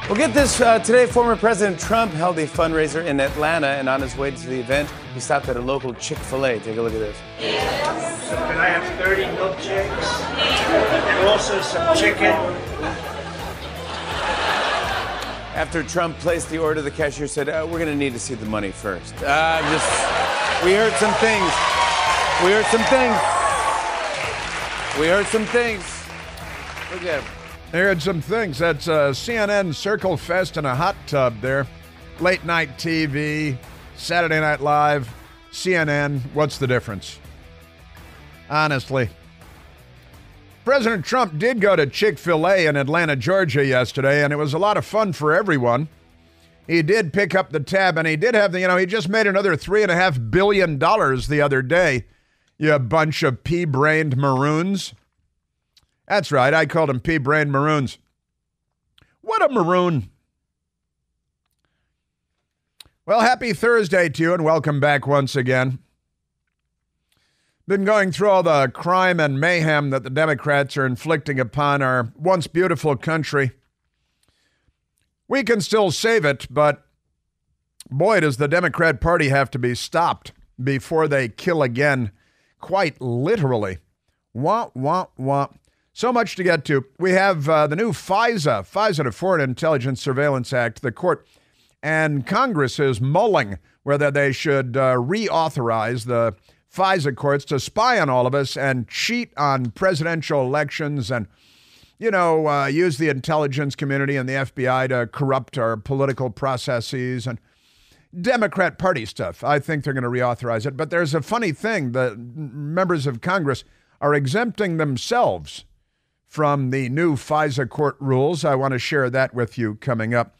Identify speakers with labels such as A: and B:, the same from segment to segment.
A: We'll get this today. Former President Trump held a fundraiser in Atlanta, and on his way to the event, he stopped at a local Chick Fil-A. Take a look at this.
B: So can I have 30 milkshakes? And also some chicken.
A: After Trump placed the order, the cashier said, we're going to need to see the money first. We heard some things. Look at him.
C: I heard some things. That's CNN Circle Fest in a hot tub there. Late night TV, Saturday Night Live, CNN. What's the difference? Honestly. President Trump did go to Chick Fil-A in Atlanta, Georgia yesterday, and it was a lot of fun for everyone. He did pick up the tab, and he did have he just made another $3.5 billion the other day. You bunch of pea-brained maroons. That's right, I called them pea-brained maroons. What a maroon. Well, happy Thursday to you, and welcome back once again. Been going through all the crime and mayhem that the Democrats are inflicting upon our once beautiful country. We can still save it, but boy, does the Democrat Party have to be stopped before they kill again, quite literally. Wah, wah, wah. So much to get to. We have the new FISA, the Foreign Intelligence Surveillance Act, the court, and Congress is mulling whether they should reauthorize the FISA courts to spy on all of us and cheat on presidential elections and, use the intelligence community and the FBI to corrupt our political processes and Democrat Party stuff. I think they're going to reauthorize it. But there's a funny thing. The members of Congress are exempting themselves from the new FISA court rules. I want to share that with you coming up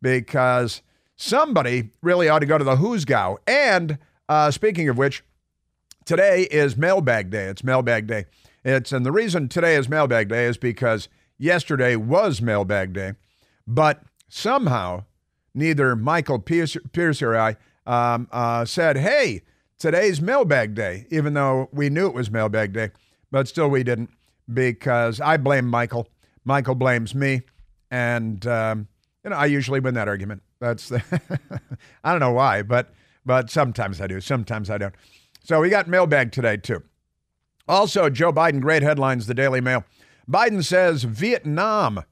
C: because somebody really ought to go to the who's go. And speaking of which, today is Mailbag Day. It's Mailbag Day. And the reason today is Mailbag Day is because yesterday was Mailbag Day, but somehow neither Michael Pierce or I said, hey, today's Mailbag Day, even though we knew it was Mailbag Day, but still we didn't. Because I blame Michael. Michael blames me. And, I usually win that argument. That's I don't know why, but sometimes I do. Sometimes I don't. So we got mailbag today, too. Also, Joe Biden, great headlines, the Daily Mail. Biden says Vietnam,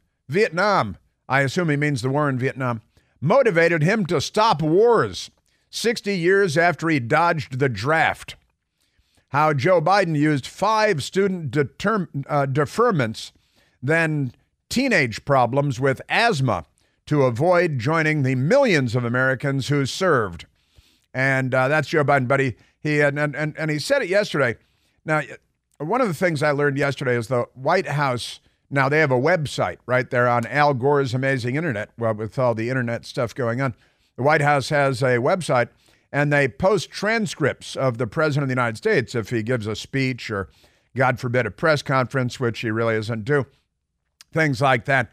C: I assume he means the war in Vietnam, motivated him to stop wars 60 years after he dodged the draft. How Joe Biden used 5 student deferments, then teenage problems with asthma to avoid joining the millions of Americans who served. And that's Joe Biden, buddy. And he said it yesterday. Now, one of the things I learned yesterday is the White House, now they have a website right there on Al Gore's amazing internet, well, with all the internet stuff going on. The White House has a website, and they post transcripts of the President of the United States if he gives a speech or, God forbid, a press conference, which he really doesn't do, things like that.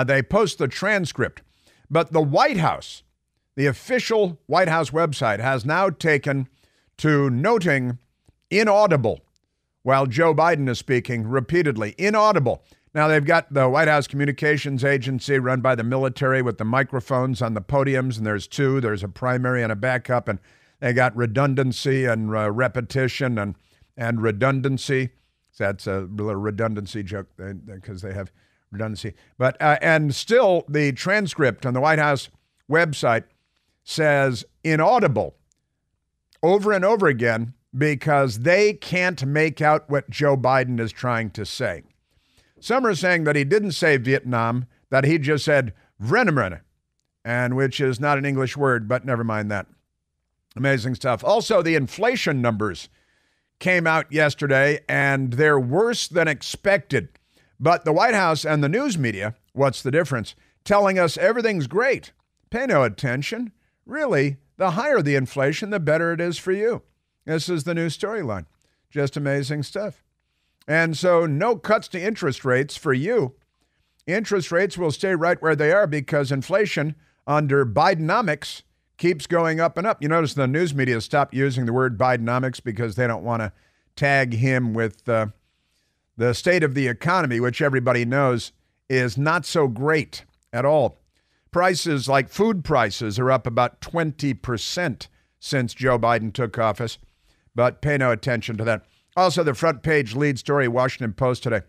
C: They post the transcript. But the White House, the official White House website, has now taken to noting inaudible while Joe Biden is speaking repeatedly. Inaudible. Now, they've got the White House Communications Agency run by the military with the microphones on the podiums, and there's 2. There's a primary and a backup, and they got redundancy and repetition and redundancy. So that's a little redundancy joke because they have redundancy. But and still, the transcript on the White House website says inaudible over and over again because they can't make out what Joe Biden is trying to say. Some are saying that he didn't say Vietnam, that he just said Vrenemen, and which is not an English word, but never mind that. Amazing stuff. Also, the inflation numbers came out yesterday, and they're worse than expected. But the White House and the news media, what's the difference? Telling us everything's great. Pay no attention. Really, the higher the inflation, the better it is for you. This is the new storyline. Just amazing stuff. And so no cuts to interest rates for you. Interest rates will stay right where they are because inflation under Bidenomics keeps going up and up. You notice the news media stopped using the word Bidenomics because they don't want to tag him with the state of the economy, which everybody knows is not so great at all. Prices like food prices are up about 20% since Joe Biden took office, but pay no attention to that. Also, the front page lead story, Washington Post today.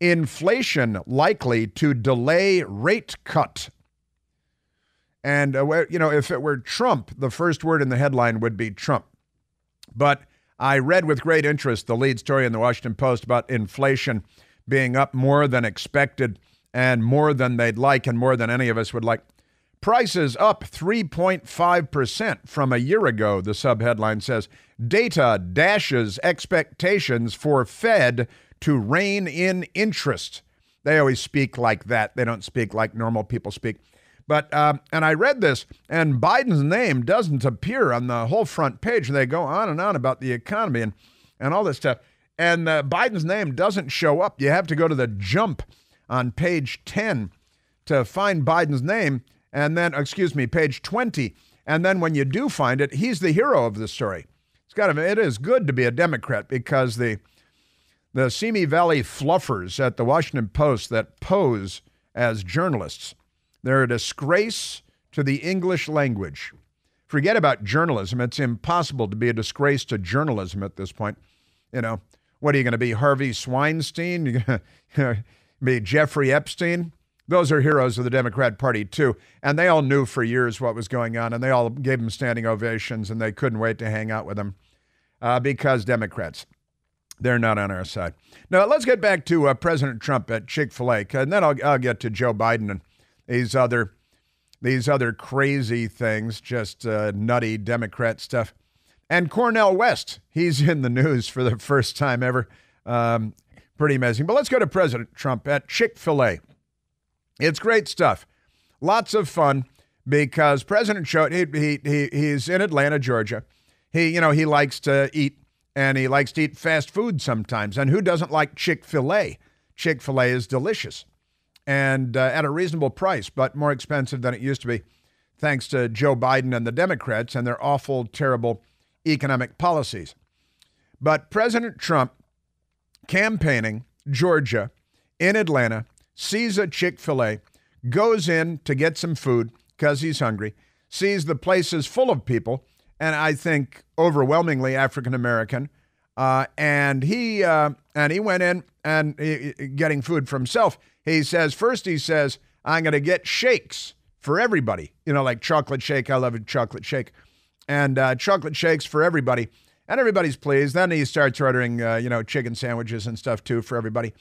C: Inflation likely to delay rate cut. And, if it were Trump, the first word in the headline would be Trump. But I read with great interest the lead story in the Washington Post about inflation being up more than expected and more than they'd like and more than any of us would like. Prices up 3.5% from a year ago, the subheadline says. Data dashes expectations for Fed to rein in interest. They always speak like that. They don't speak like normal people speak. But, and I read this, and Biden's name doesn't appear on the whole front page. And they go on and on about the economy and all this stuff. And Biden's name doesn't show up. You have to go to the jump on page 10 to find Biden's name. And then, page 20. And then when you do find it, he's the hero of the story. It is good to be a Democrat because the Simi Valley fluffers at the Washington Post that pose as journalists, they're a disgrace to the English language. Forget about journalism. It's impossible to be a disgrace to journalism at this point. What are you going to be, Harvey Weinstein? You're going to be Jeffrey Epstein? Those are heroes of the Democrat Party, too. And they all knew for years what was going on, and they all gave them standing ovations, and they couldn't wait to hang out with them because Democrats, they're not on our side. Now, let's get back to President Trump at Chick-fil-A, and then I'll get to Joe Biden and these other crazy things, just nutty Democrat stuff. And Cornel West, he's in the news for the first time ever. Pretty amazing. But let's go to President Trump at Chick-fil-A. It's great stuff. Lots of fun because President Trump, he's in Atlanta, Georgia. He likes to eat, and he likes to eat fast food sometimes. And who doesn't like Chick-fil-A? Chick-fil-A is delicious and at a reasonable price, but more expensive than it used to be, thanks to Joe Biden and the Democrats and their awful, terrible economic policies. But President Trump, campaigning Georgia, in Atlanta, sees a Chick-fil-A, goes in to get some food because he's hungry, sees the place is full of people, and I think overwhelmingly African-American, and he went in and getting food for himself. He says, I'm going to get shakes for everybody, like chocolate shake. I love a chocolate shake. And chocolate shakes for everybody. And everybody's pleased. Then he starts ordering, chicken sandwiches and stuff, too, for everybody.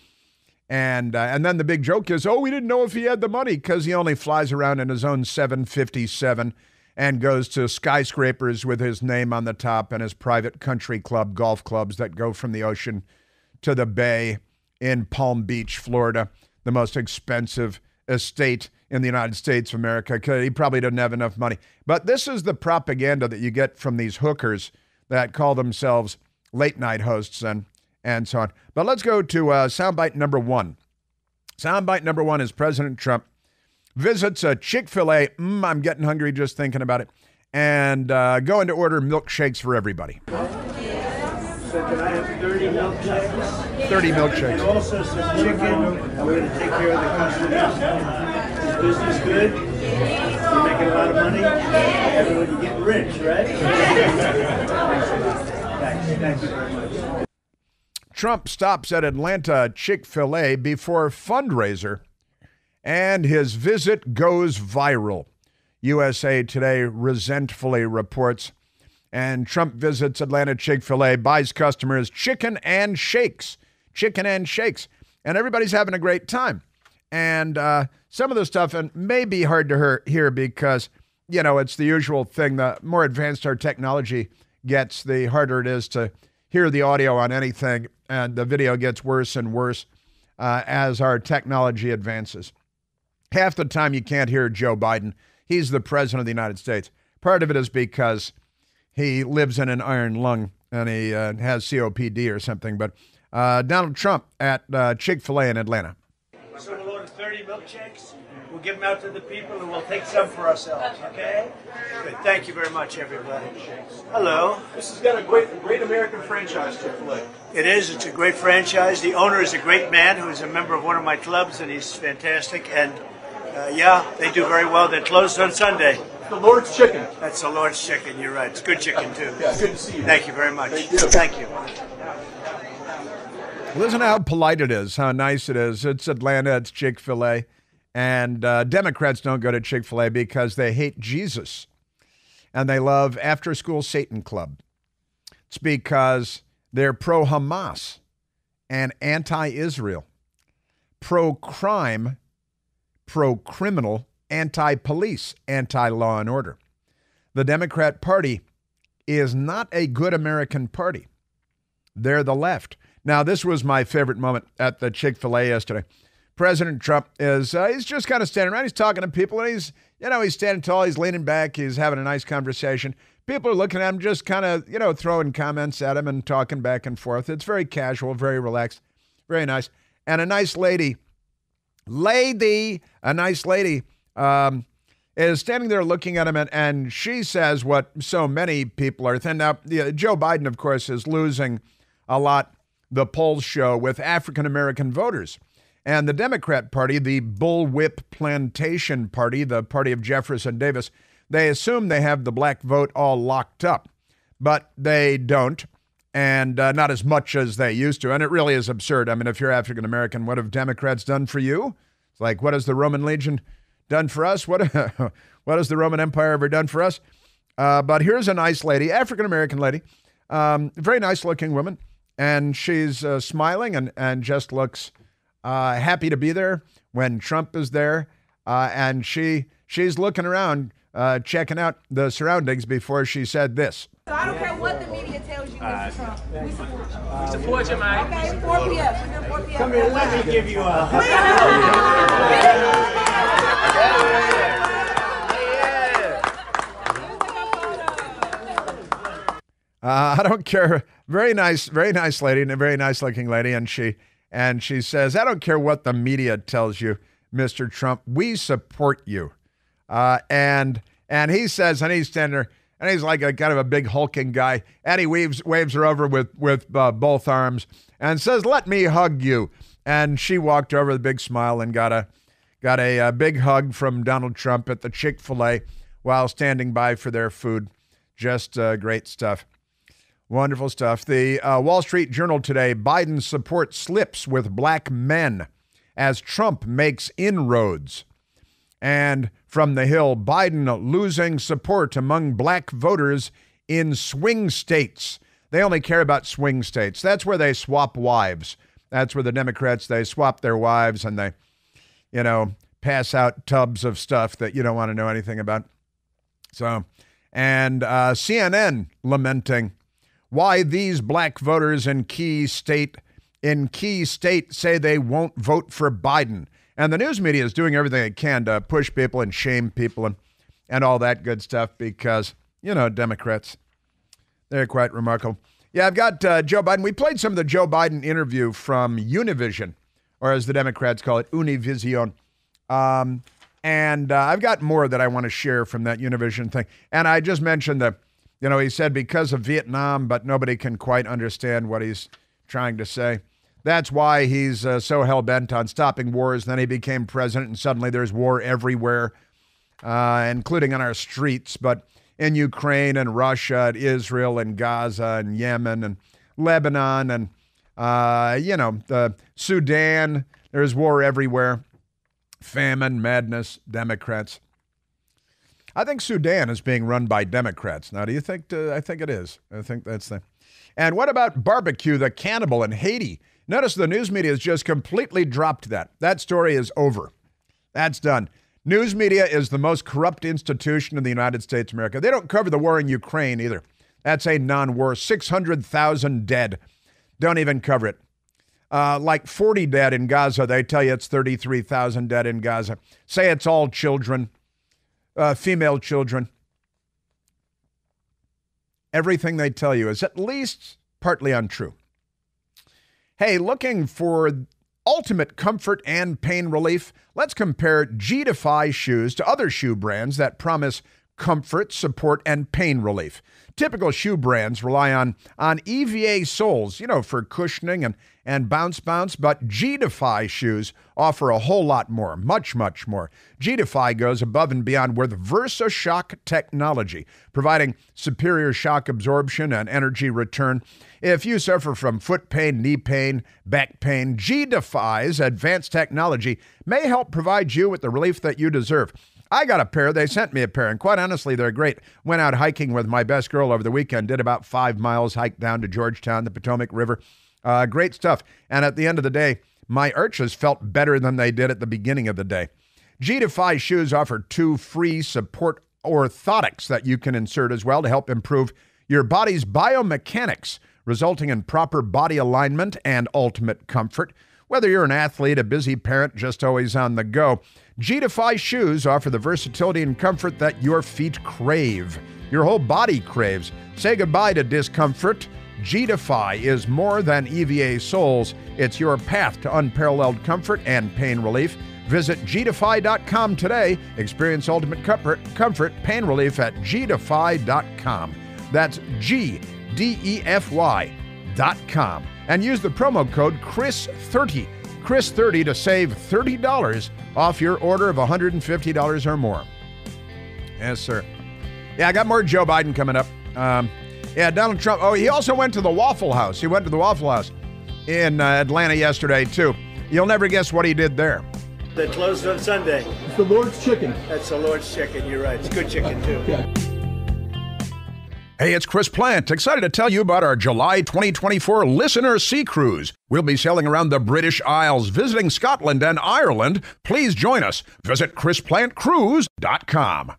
C: And then the big joke is, we didn't know if he had the money because he only flies around in his own 757 and goes to skyscrapers with his name on the top and his private country club golf clubs that go from the ocean to the bay in Palm Beach, Florida, the most expensive estate in the United States of America, because he probably doesn't have enough money. But this is the propaganda that you get from these hookers that call themselves late night hosts and so on. But let's go to soundbite number one. Soundbite number one is President Trump visits a Chick-fil-A. I'm getting hungry just thinking about it. And going to order milkshakes for everybody.
B: So can I have 30 milkshakes?
C: 30 milkshakes.
B: And also some chicken. And we're going to take care of the customers. Is business good? You're making a lot of money? Everyone getting rich, right? Thanks very much.
C: Trump stops at Atlanta Chick-fil-A before fundraiser, and his visit goes viral. USA Today resentfully reports. And Trump visits Atlanta Chick-fil-A, buys customers chicken and shakes. And everybody's having a great time. And some of the stuff may be hard to hear because, it's the usual thing. The more advanced our technology gets, the harder it is to hear the audio on anything. And the video gets worse and worse as our technology advances. Half the time you can't hear Joe Biden. He's the president of the United States. Part of it is because he lives in an iron lung and he has COPD or something. But Donald Trump at Chick-fil-A in Atlanta.
B: So we'll order 30 milkshakes. We'll give them out to the people and we'll take some for ourselves, okay? Good. Thank you very much, everybody. Hello.
D: This has got a great American franchise, Chick-fil-A.
B: It is. It's a great franchise. The owner is a great man who is a member of one of my clubs, and he's fantastic. And Yeah, they do very well. They're closed on Sunday.
D: The Lord's Chicken.
B: That's the Lord's chicken. You're right. It's good chicken, too.
D: Yeah, good to see you.
B: Thank you very much.
D: Thank you.
B: Thank you.
C: Listen how polite it is, how nice it is. It's Atlanta, it's Chick Fil-A. And Democrats don't go to Chick Fil-A because they hate Jesus. And they love after-school Satan Club. It's because they're pro-Hamas and anti-Israel, pro-crime, pro-criminal, anti-police, anti-law and order. The Democrat Party is not a good American party. They're the left. Now, this was my favorite moment at the Chick-fil-A yesterday. President Trump is, he's just kind of standing around. He's talking to people, and he's standing tall. He's leaning back. He's having a nice conversation. People are looking at him, just kind of, throwing comments at him and talking back and forth. It's very casual, very relaxed, very nice. And a nice lady, is standing there looking at him, and she says what so many people are thinking. Now, Joe Biden, of course, is losing a lot, the polls show, with African-American voters. And the Democrat Party, the bullwhip plantation party, the party of Jefferson Davis, they assume they have the black vote all locked up, but they don't, and not as much as they used to. And it really is absurd. I mean, if you're African-American, what have Democrats done for you? It's like, what has the Roman Legion done for us? What has the Roman Empire ever done for us? But here's a nice lady, African-American lady, very nice-looking woman, and she's smiling and just looks happy to be there when Trump is there, and she's looking around, checking out the surroundings before she said this.
E: So I don't care what the media tells you, Mr. Trump. We support you.
F: We support you, man.
E: Okay, 4 p.m. We're 4 p.m.
B: Come here, let me give you a hug.
C: I don't care. Very nice lady, and a very nice looking lady. And she says, I don't care what the media tells you, Mr. Trump. We support you. And he says, and he's standing there, and he's like a kind of a big hulking guy, and he waves her over with both arms and says, let me hug you. And she walked over with a big smile and got a big hug from Donald Trump at the Chick-fil-A while standing by for their food. Just great stuff. Wonderful stuff. The Wall Street Journal today, Biden support slips with black men as Trump makes inroads. And from the Hill, Biden losing support among black voters in swing states. They only care about swing states. That's where they swap wives. That's where the Democrats, they swap their wives and they, pass out tubs of stuff that you don't want to know anything about. So, and CNN lamenting why these black voters in key state say they won't vote for Biden. And the news media is doing everything it can to push people and shame people and all that good stuff because, Democrats, they're quite remarkable. Yeah, I've got Joe Biden. We played some of the Joe Biden interview from Univision, or as the Democrats call it, Univision. And I've got more that I want to share from that Univision thing. And I just mentioned that, he said because of Vietnam, but nobody can quite understand what he's trying to say. That's why he's so hell-bent on stopping wars. Then he became president, and suddenly there's war everywhere, including on our streets, but in Ukraine and Russia and Israel and Gaza and Yemen and Lebanon and, the Sudan. There's war everywhere. Famine, madness, Democrats. I think Sudan is being run by Democrats. Now, do you think? I think it is. I think that's the. And what about barbecue, the cannibal in Haiti? Notice the news media has just completely dropped that. That story is over. That's done. News media is the most corrupt institution in the United States of America. They don't cover the war in Ukraine either. That's a non-war. 600,000 dead. Don't even cover it. Like 40 dead in Gaza. They tell you it's 33,000 dead in Gaza. Say it's all children, female children. Everything they tell you is at least partly untrue. Hey, looking for ultimate comfort and pain relief? Let's compare G-Defy shoes to other shoe brands that promise comfort, support, and pain relief. Typical shoe brands rely on EVA soles, for cushioning and bounce, but G-Defy shoes offer a whole lot more, much, much more. G-Defy goes above and beyond with VersaShock technology, providing superior shock absorption and energy return. If you suffer from foot pain, knee pain, back pain, G-Defy's advanced technology may help provide you with the relief that you deserve. I got a pair. They sent me a pair, and quite honestly, they're great. Went out hiking with my best girl over the weekend, did about 5 miles, hiked down to Georgetown, the Potomac River. Great stuff. And at the end of the day, my arches felt better than they did at the beginning of the day. G-Defy shoes offer 2 free support orthotics that you can insert as well to help improve your body's biomechanics, resulting in proper body alignment and ultimate comfort. Whether you're an athlete, a busy parent, just always on the go, G-Defy shoes offer the versatility and comfort that your feet crave. Your whole body craves. Say goodbye to discomfort. G-Defy is more than EVA soles. It's your path to unparalleled comfort and pain relief. Visit gdefy.com today. Experience ultimate comfort, pain relief at gdefy.com. That's GDEFY.com. And use the promo code CHRIS30, CHRIS30 to save $30 off your order of $150 or more. Yes, sir. Yeah, I got more Joe Biden coming up. Donald Trump. Oh, he also went to the Waffle House. He went to the Waffle House in Atlanta yesterday, too. You'll never guess what he did there.
B: They closed on Sunday.
F: It's the Lord's chicken.
B: That's the Lord's chicken. You're right. It's good chicken, too.
F: Okay.
C: Hey, it's Chris Plant. Excited to tell you about our July 2024 Listener Sea Cruise. We'll be sailing around the British Isles, visiting Scotland and Ireland. Please join us. Visit ChrisPlantCruise.com.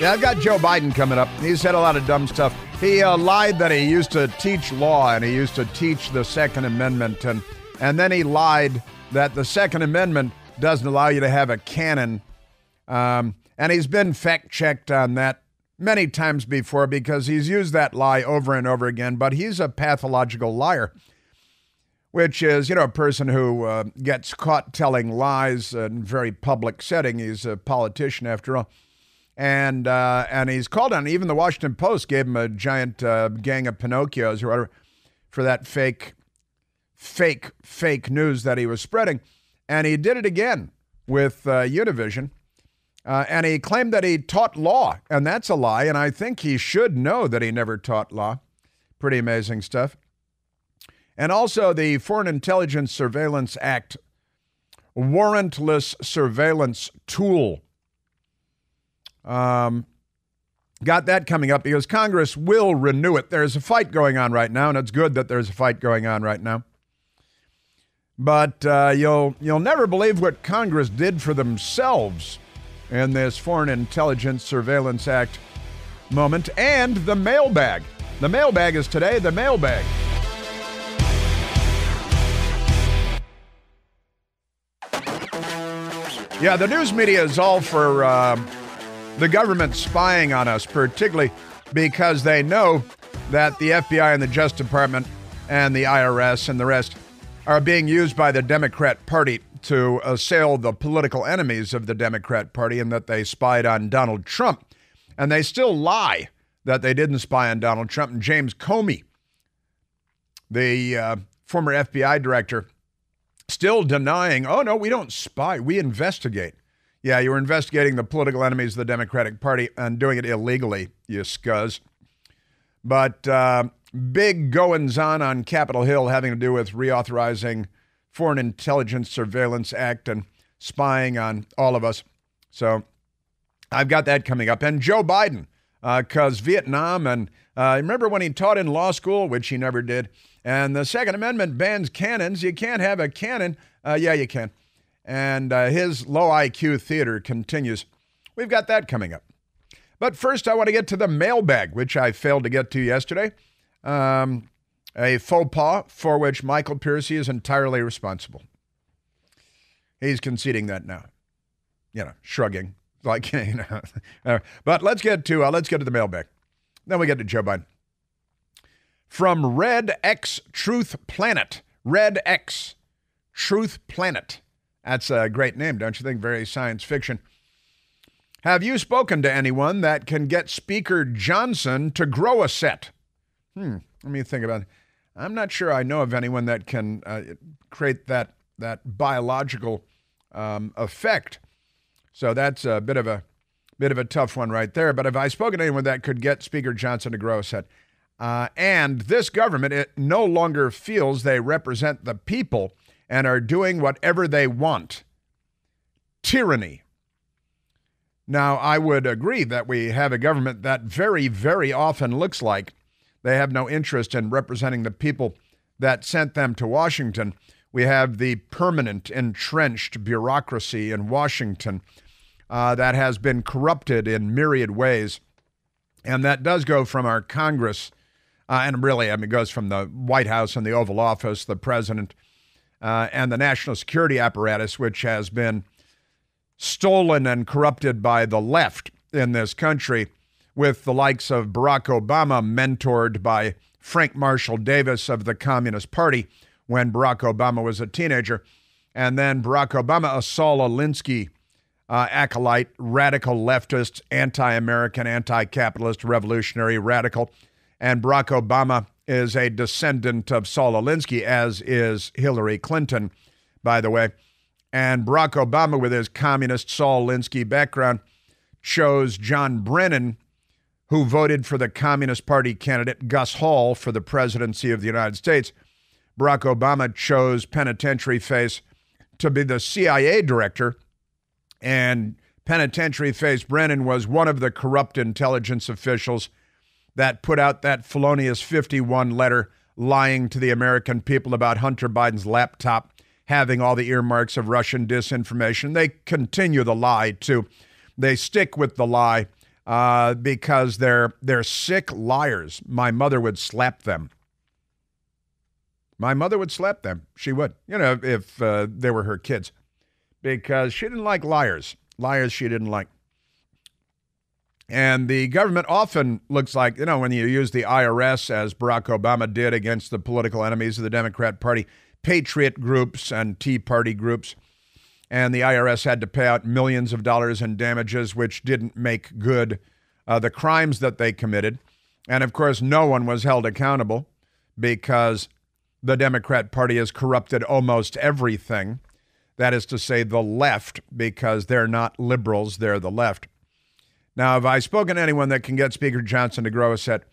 C: Yeah, I've got Joe Biden coming up. He said a lot of dumb stuff. He lied that he used to teach law and he used to teach the Second Amendment. And then he lied that the Second Amendment doesn't allow you to have a cannon. And he's been fact-checked on that many times before because he's used that lie over and over again, but he's a pathological liar, which is, a person who gets caught telling lies in a very public setting. He's a politician after all. And he's called on, even the Washington Post gave him a giant gang of Pinocchios or whatever for that fake news that he was spreading. And he did it again with Univision. And he claimed that he taught law, and that's a lie, and I think he should know that he never taught law. Pretty amazing stuff. And also the Foreign Intelligence Surveillance Act, warrantless surveillance tool. Got that coming up because Congress will renew it. There's a fight going on right now, and it's good that there's a fight going on right now. But you'll never believe what Congress did for themselves in this Foreign Intelligence Surveillance Act moment, and the mailbag. The mailbag is today, the mailbag. Yeah, the news media is all for the government spying on us, particularly because they know that the FBI and the Justice Department and the IRS and the rest are being used by the Democrat Party to assail the political enemies of the Democrat Party and that they spied on Donald Trump. And they still lie that they didn't spy on Donald Trump. And James Comey, the former FBI director, still denying, oh, no, we don't spy, we investigate. Yeah, you were investigating the political enemies of the Democratic Party and doing it illegally, you scuzz. But big goings-on Capitol Hill having to do with reauthorizing Foreign Intelligence Surveillance Act and spying on all of us. So I've got that coming up. And Joe Biden, because Vietnam, and remember when he taught in law school, which he never did, and the Second Amendment bans cannons. You can't have a cannon. Yeah, you can. And his low IQ theater continues. We've got that coming up. But first, I want to get to the mailbag, which I failed to get to yesterday. A faux pas for which Michael Piercy is entirely responsible. He's conceding that now. Shrugging. Like, But let's get to the mailbag. Then we get to Joe Biden. From Red X Truth Planet. Red X Truth Planet. That's a great name, don't you think? Very science fiction. Have you spoken to anyone that can get Speaker Johnson to grow a set? Let me think about it. I'm not sure I know of anyone that can create that biological effect. So that's a bit of a tough one right there. But if I spoke to anyone that could get Speaker Johnson to grow his head, and this government, it no longer feels they represent the people and are doing whatever they want. Tyranny. Now, I would agree that we have a government that very, very often looks like they have no interest in representing the people that sent them to Washington. We have the permanent, entrenched bureaucracy in Washington that has been corrupted in myriad ways. And that does go from our Congress, and really, it goes from the White House and the Oval Office, the president, and the national security apparatus, which has been stolen and corrupted by the left in this country, with the likes of Barack Obama mentored by Frank Marshall Davis of the Communist Party when Barack Obama was a teenager. And then Barack Obama, a Saul Alinsky acolyte, radical leftist, anti-American, anti-capitalist, revolutionary radical. And Barack Obama is a descendant of Saul Alinsky, as is Hillary Clinton, by the way. And Barack Obama, with his communist Saul Alinsky background, chose John Brennan, who voted for the Communist Party candidate Gus Hall for the presidency of the United States. Barack Obama chose penitentiary face to be the CIA director, and penitentiary face Brennan was one of the corrupt intelligence officials that put out that felonious 51 letter lying to the American people about Hunter Biden's laptop having all the earmarks of Russian disinformation. They continue the lie, too. They stick with the lie because they're sick liars. My mother would slap them. My mother would slap them. She would, if they were her kids, because she didn't like liars. Liars she didn't like. And the government often looks like, when you use the IRS, as Barack Obama did against the political enemies of the Democrat Party, patriot groups and Tea Party groups, and the IRS had to pay out millions of dollars in damages, which didn't make good the crimes that they committed. And of course, no one was held accountable because the Democrat Party has corrupted almost everything. That is to say, the left, because they're not liberals, they're the left. Now, have I spoken to anyone that can get Speaker Johnson to grow his head?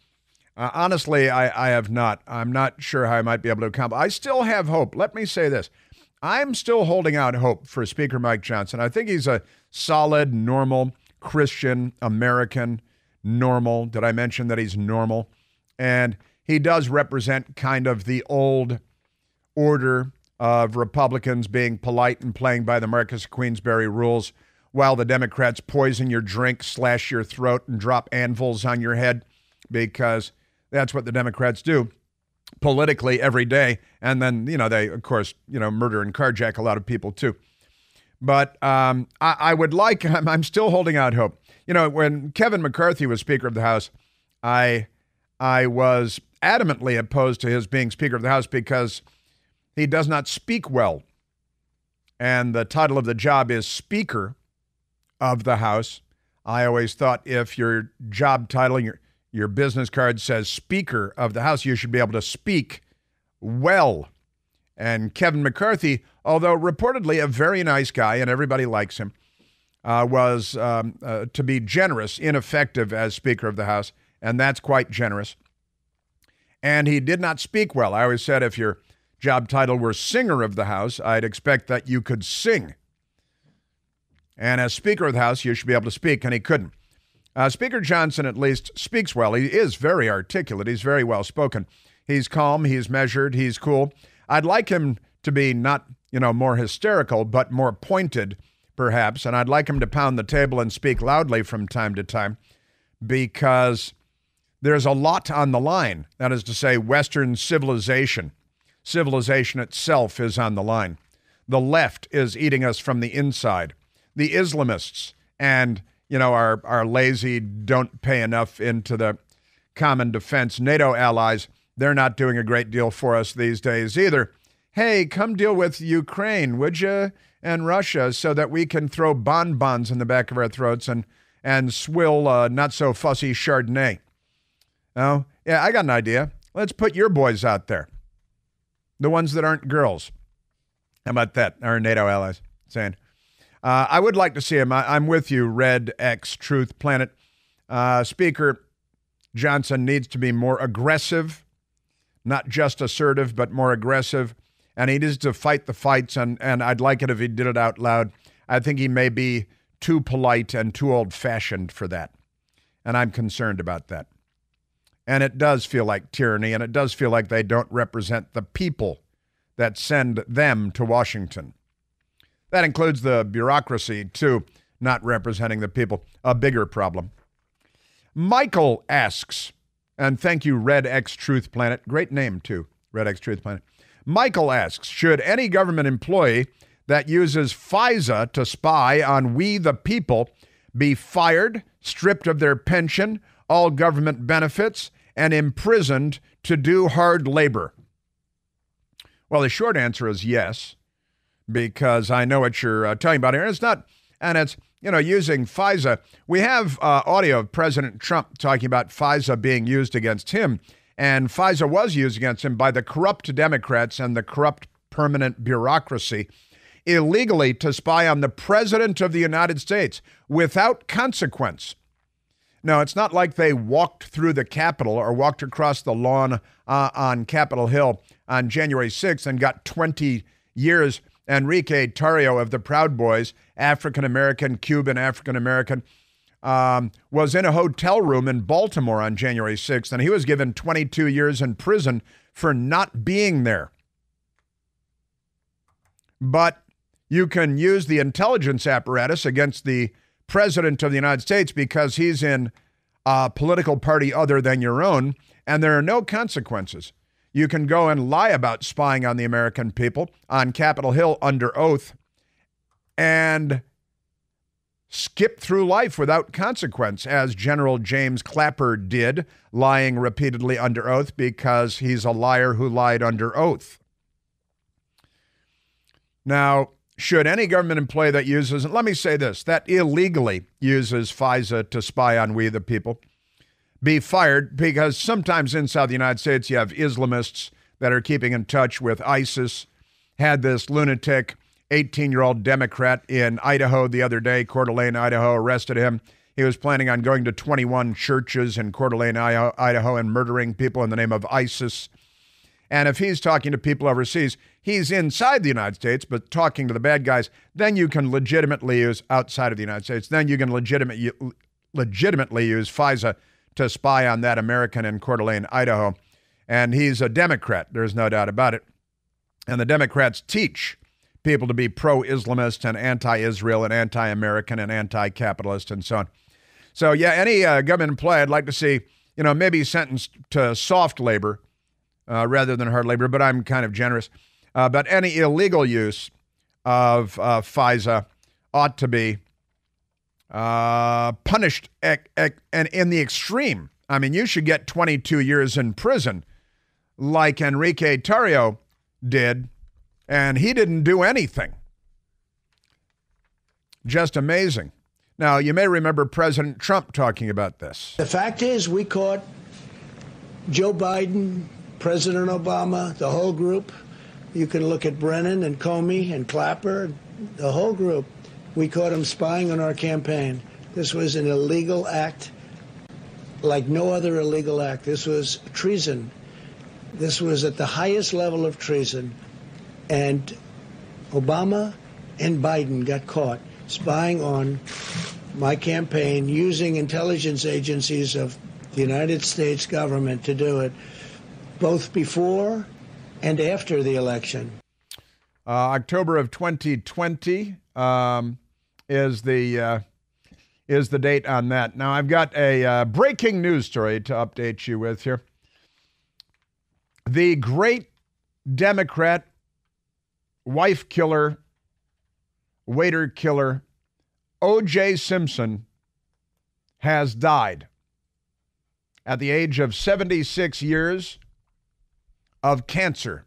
C: Honestly, I have not. I'm not sure how I might be able to accomplish. I still have hope. Let me say this. I'm still holding out hope for Speaker Mike Johnson. I think he's a solid, normal, Christian, American, normal. Did I mention that he's normal? And he does represent kind of the old order of Republicans being polite and playing by the Marcus Queensberry rules, while the Democrats poison your drink, slash your throat, and drop anvils on your head, because that's what the Democrats do politically every day. And then, they, of course, murder and carjack a lot of people too. But I would like, I'm still holding out hope. When Kevin McCarthy was Speaker of the House, I was adamantly opposed to his being Speaker of the House because he does not speak well. And the title of the job is Speaker of the House. I always thought if your job title, your business card says Speaker of the House, you should be able to speak well. And Kevin McCarthy, although reportedly a very nice guy and everybody likes him, was, to be generous, ineffective as Speaker of the House, and that's quite generous. And he did not speak well. I always said if your job title were Singer of the House, I'd expect that you could sing. And as Speaker of the House, you should be able to speak, and he couldn't. Speaker Johnson at least speaks well. He is very articulate. He's very well spoken. He's calm. He's measured. He's cool. I'd like him to be not, more hysterical, but more pointed, perhaps. And I'd like him to pound the table and speak loudly from time to time, because there's a lot on the line. That is to say, Western civilization. Civilization itself is on the line. The left is eating us from the inside. The Islamists and, our lazy, don't pay enough into the common defense NATO allies, they're not doing a great deal for us these days either. Hey, come deal with Ukraine, would you, and Russia, so that we can throw bonbons in the back of our throats and swill not-so-fussy Chardonnay. Oh, yeah, I got an idea. Let's put your boys out there, the ones that aren't girls. How about that? Our NATO allies saying, I would like to see him. I'm with you, Red X Truth Planet. Speaker Johnson needs to be more aggressive, not just assertive, but more aggressive. And he needs to fight the fights, and I'd like it if he did it out loud. I think he may be too polite and too old-fashioned for that. And I'm concerned about that. And it does feel like tyranny, and it does feel like they don't represent the people that send them to Washington. That includes the bureaucracy, too, not representing the people. A bigger problem. Michael asks, and thank you, Red X Truth Planet. Great name, too, Red X Truth Planet. Michael asks, should any government employee that uses FISA to spy on we the people be fired, stripped of their pension, all government benefits, and imprisoned to do hard labor? Well, the short answer is yes, because I know what you're talking about here. And it's using FISA. We have audio of President Trump talking about FISA being used against him. And FISA was used against him by the corrupt Democrats and the corrupt permanent bureaucracy illegally to spy on the President of the United States without consequence. No, it's not like they walked through the Capitol or walked across the lawn on Capitol Hill on January 6th and got 20 years. Enrique Tarrio of the Proud Boys, African-American, Cuban, African-American, was in a hotel room in Baltimore on January 6th, and he was given 22 years in prison for not being there. But you can use the intelligence apparatus against the President of the United States because he's in a political party other than your own, and there are no consequences. You can go and lie about spying on the American people on Capitol Hill under oath and skip through life without consequence, as General James Clapper did, lying repeatedly under oath because he's a liar who lied under oath. Now, should any government employee that uses, and let me say this, that illegally uses FISA to spy on we the people, be fired, because sometimes inside the United States you have Islamists that are keeping in touch with ISIS. Had this lunatic 18-year-old Democrat in Idaho the other day, Coeur d'Alene, Idaho, arrested him. He was planning on going to 21 churches in Coeur d'Alene, Idaho, and murdering people in the name of ISIS. And if he's talking to people overseas, he's inside the United States, but talking to the bad guys, then you can legitimately use outside of the United States. Then you can legitimately use FISA to spy on that American in Coeur d'Alene, Idaho. And he's a Democrat, there's no doubt about it. And the Democrats teach people to be pro-Islamist and anti-Israel and anti-American and anti-capitalist and so on. So, yeah, any government employee I'd like to see, maybe sentenced to soft labor rather than hard labor, but I'm kind of generous. But any illegal use of FISA ought to be punished and in the extreme. I mean, you should get 22 years in prison like Enrique Tarrio did, and he didn't do anything. Just amazing. Now, you may remember President Trump talking about this.
B: The fact is, we caught Joe Biden, President Obama, the whole group. You can look at Brennan and Comey and Clapper, the whole group. We caught him spying on our campaign. This was an illegal act like no other illegal act. This was treason. This was at the highest level of treason. And Obama and Biden got caught spying on my campaign using intelligence agencies of the United States government to do it, both before and after the election.
C: October of 2020 is the date on that. Now, I've got a breaking news story to update you with here. The great Democrat wife killer, waiter killer, OJ Simpson has died at the age of 76 years of cancer.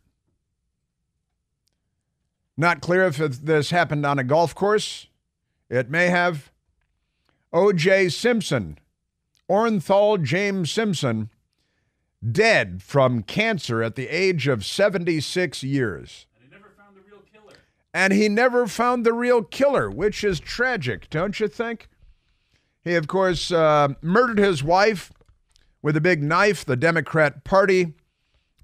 C: Not clear if this happened on a golf course. It may have. OJ Simpson, Orenthal James Simpson, dead from cancer at the age of 76 years.
D: And he never found the real killer.
C: And he never found the real killer, which is tragic, don't you think? He, of course, murdered his wife with a big knife. The Democrat Party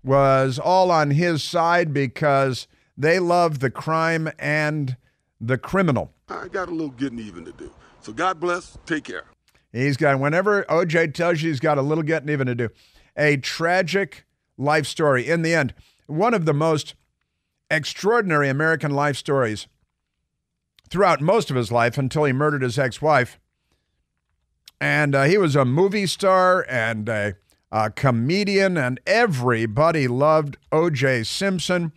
C: was all on his side because they love the crime and the criminal.
F: I got a little getting even to do. So God bless. Take care.
C: He's got, whenever OJ tells you he's got a little getting even to do, a tragic life story. In the end, one of the most extraordinary American life stories throughout most of his life until he murdered his ex-wife. And he was a movie star and a comedian, and everybody loved OJ Simpson.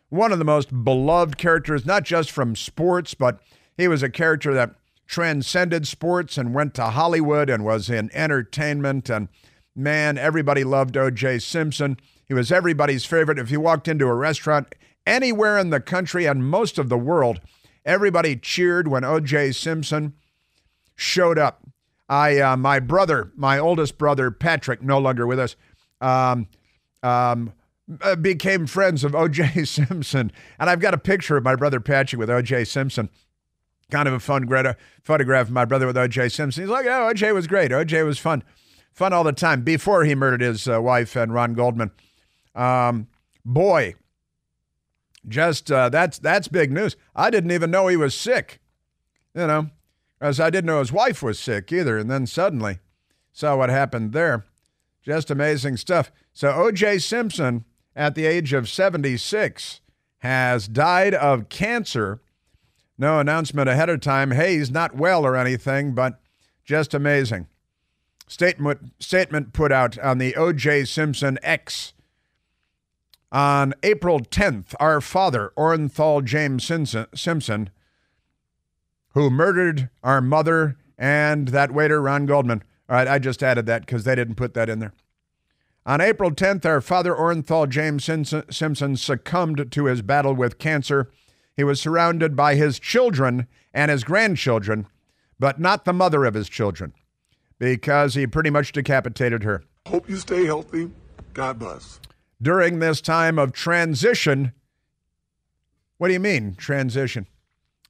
C: One of the most beloved characters, not just from sports, but he was a character that transcended sports and went to Hollywood and was in entertainment. And man, everybody loved OJ Simpson. He was everybody's favorite. If you walked into a restaurant anywhere in the country and most of the world, everybody cheered when OJ Simpson showed up. My brother, my oldest brother, Patrick, no longer with us, became friends of OJ Simpson. And I've got a picture of my brother Patrick with OJ Simpson. Kind of a fun photograph of my brother with OJ Simpson. He's like, oh, OJ was great. OJ was fun. Fun all the time before he murdered his wife and Ron Goldman. Boy, just that's big news. I didn't even know he was sick, as I didn't know his wife was sick either. And then suddenly saw what happened there. Just amazing stuff. So OJ Simpson, at the age of 76, has died of cancer. No announcement ahead of time. Hey, he's not well or anything, but just amazing. Statement put out on the OJ Simpson X. On April 10th, our father, Orenthal James Simpson, who murdered our mother and that waiter, Ron Goldman. All right, I just added that because they didn't put that in there. On April 10th, our father, Orenthal James Simpson, succumbed to his battle with cancer. He was surrounded by his children and his grandchildren, but not the mother of his children, because he pretty much decapitated her.
F: Hope you stay healthy. God bless.
C: During this time of transition, what do you mean, transition?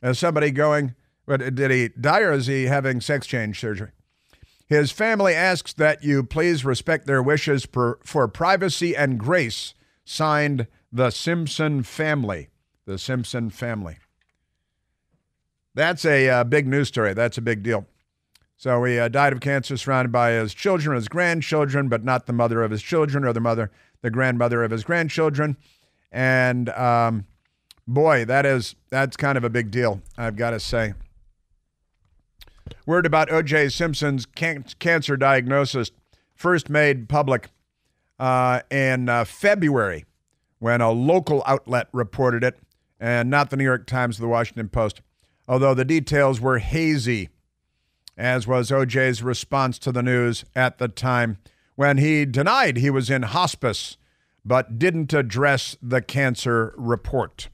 C: Is somebody going, did he die or is he having sex change surgery? His family asks that you please respect their wishes for privacy and grace. Signed, the Simpson family. The Simpson family. That's a big news story. That's a big deal. So he died of cancer, surrounded by his children, his grandchildren, but not the mother of his children or the grandmother of his grandchildren. And boy, that's kind of a big deal, I've got to say. Word about O.J. Simpson's cancer diagnosis first made public in February when a local outlet reported it, and not the New York Times or the Washington Post, although the details were hazy, as was O.J.'s response to the news at the time when he denied he was in hospice but didn't address the cancer report.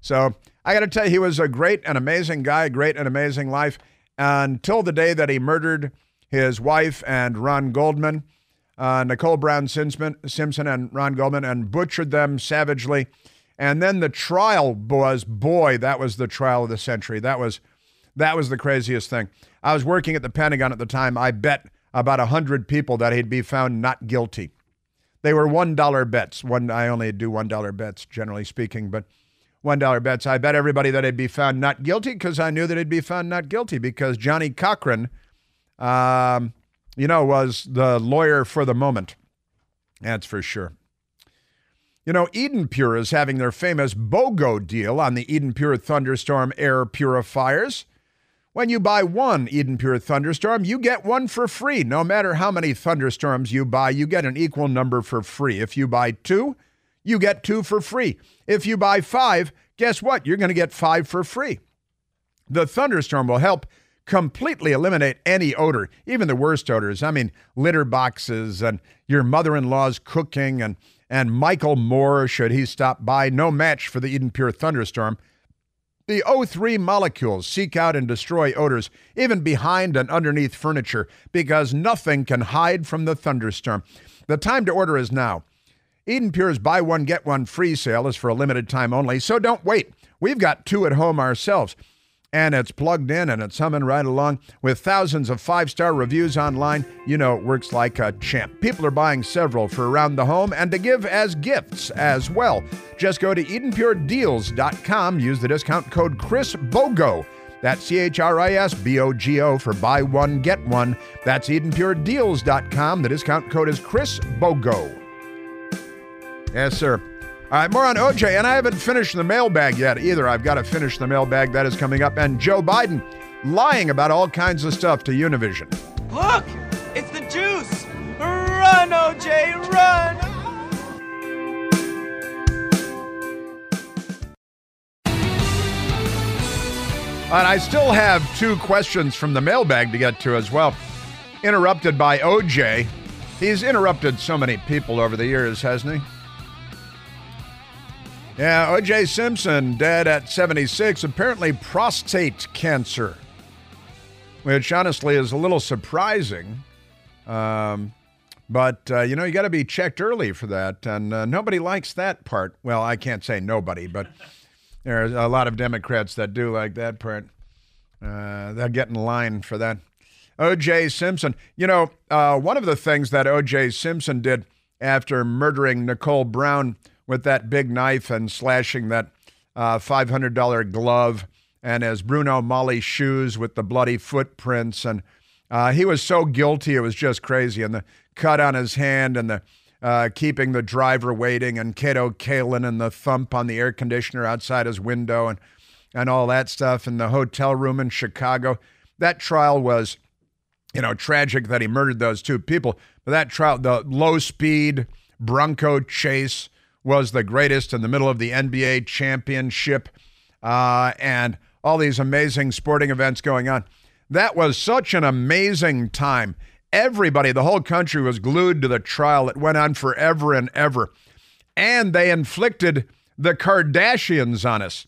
C: So I got to tell you, he was a great and amazing guy, great and amazing life, until the day that he murdered his wife and Ron Goldman, Nicole Brown Simpson and Ron Goldman, and butchered them savagely. And then the trial was, boy, that was the trial of the century. That was the craziest thing. I was working at the Pentagon at the time. I bet about 100 people that he'd be found not guilty. They were $1 bets. I only do $1 bets, generally speaking, but $1 bets. I bet everybody that he'd be found not guilty because I knew that he'd be found not guilty because Johnny Cochran, was the lawyer for the moment. That's for sure. Eden Pure is having their famous BOGO deal on the Eden Pure Thunderstorm air purifiers. When you buy one Eden Pure Thunderstorm, you get one for free. No matter how many thunderstorms you buy, you get an equal number for free. If you buy two, you get two for free. If you buy five, guess what? You're going to get five for free. The Thunderstorm will help completely eliminate any odor, even the worst odors. I mean, litter boxes and your mother-in-law's cooking and Michael Moore, should he stop by. No match for the Eden Pure Thunderstorm. The O3 molecules seek out and destroy odors, even behind and underneath furniture, because nothing can hide from the thunderstorm. The time to order is now. Eden Pure's buy one, get one free sale is for a limited time only, so don't wait. We've got 2 at home ourselves. And it's plugged in and it's humming right along with thousands of 5-star reviews online. You know, it works like a champ. People are buying several for around the home and to give as gifts as well. Just go to EdenPureDeals.com. Use the discount code ChrisBogo. That's ChrisBogo for buy one, get one. That's EdenPureDeals.com. The discount code is ChrisBogo. Yes, sir. All right, more on OJ, and I haven't finished the mailbag yet either. I've got to finish the mailbag. That is coming up. And Joe Biden lying about all kinds of stuff to Univision.
G: Look, it's the juice. Run, OJ, run.
C: And I still have 2 questions from the mailbag to get to as well. Interrupted by OJ. He's interrupted so many people over the years, hasn't he? Yeah, OJ Simpson, dead at 76, apparently prostate cancer, which honestly is a little surprising. But you got to be checked early for that, and nobody likes that part. Well, I can't say nobody, but there's a lot of Democrats that do like that part. They'll get in line for that. OJ Simpson. One of the things that OJ Simpson did after murdering Nicole Brown with that big knife and slashing that $500 glove and his Bruno Mali shoes with the bloody footprints. And he was so guilty, it was just crazy. And the cut on his hand and the keeping the driver waiting and Kato Kalin and the thump on the air conditioner outside his window and all that stuff in the hotel room in Chicago. That trial was, tragic that he murdered those 2 people. But that trial, the low-speed Bronco chase, was the greatest in the middle of the NBA championship and all these amazing sporting events going on. That was such an amazing time. Everybody, the whole country was glued to the trial. It went on forever and ever. And they inflicted the Kardashians on us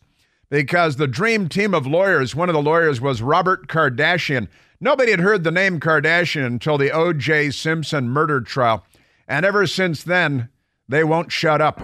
C: because the dream team of lawyers, one of the lawyers was Robert Kardashian. Nobody had heard the name Kardashian until the OJ Simpson murder trial. And ever since then, they won't shut up.